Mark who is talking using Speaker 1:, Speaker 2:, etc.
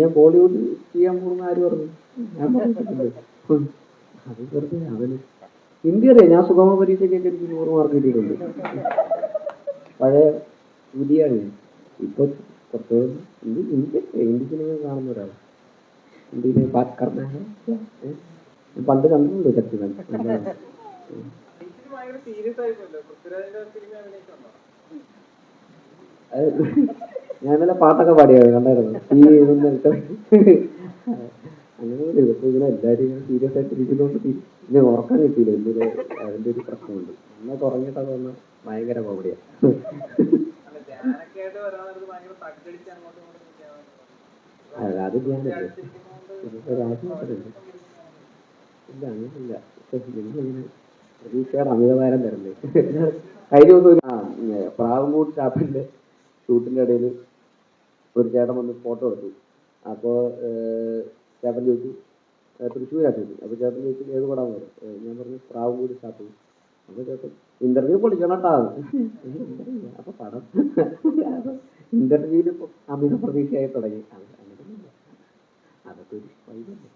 Speaker 1: ഞാൻ ബോളിവുഡ് ചെയ്യാൻ പോകുന്ന ആര് പറഞ്ഞു? ഞാൻ പറഞ്ഞിട്ടില്ലേ? അത് വെറുതെ അവന് ഹിന്ദി അറിയാം. ഞാൻ സുഗമ പരീക്ഷയ്ക്കൊക്കെ എനിക്ക് 100 മാർക്ക് കിട്ടിയിട്ടുണ്ട്. പഴയ പുതിയാണ്. ഇപ്പൊ കുറച്ച് ഹിന്ദി ഹിന്ദി സിനിമ കാണുന്ന ഒരാൾ. ഹിന്ദിയിലെ ബാത് കർണ ഹൈ ക്യാ? ഞാൻ പണ്ട് കണ്ടിട്ടുണ്ട് ശക്തിമാൻ. ഞാൻ ഇന്നലെ പാട്ടൊക്കെ പാടിയത് കണ്ടായിരുന്നു. ഈ ഇതൊന്നും അങ്ങനെ ഇപ്പൊ ഇങ്ങനെ എല്ലാവരും ഇങ്ങനെ സീരിയസ് ആയിട്ട് ഇരിക്കുന്നതുകൊണ്ട് ഇനി ഉറക്കം കിട്ടിയില്ല. എന്തൊരു അതിൻ്റെ ഒരു പ്രശ്നമുണ്ട്. നന്നായിട്ട് ഉറങ്ങിയിട്ടൊക്കെ വന്ന ഭയങ്കര കോമഡിയാണ്. അത് ഞാനല്ലേ ഇല്ല അങ്ങനെയില്ല. എനിക്കങ്ങനെ പ്രതീക്ഷയുടെ അമിതഭാരം തരണ്ടേ. കഴിഞ്ഞ ദിവസം പ്രാവൻകൂട് ചാപ്പലിന്റെ ഷൂട്ടിന്റെ ഇടയിൽ ഒരു ചേട്ടൻ വന്ന് ഫോട്ടോ എടുത്തു. അപ്പോൾ ചേട്ടൻ ചോദിച്ചു തൃശ്ശൂരാണ് ഷൂട്ട്. അപ്പോൾ ചേട്ടൻ ചോദിച്ചു ഏത് പടം വരും? ഞാൻ പറഞ്ഞു പ്രാവൻകൂട് ചാപ്പൽ. അപ്പോൾ ചേട്ടൻ ഇന്റർവ്യൂ പൊളിക്കണട്ടാ. അപ്പൊ പടം ഇന്റർവ്യൂവിൽ ഇപ്പൊ അമിത പ്രതീക്ഷയായി തുടങ്ങി. അങ്ങനെയൊന്നുമില്ല, അതൊക്കെ ഒരു വൈകല്ലേ.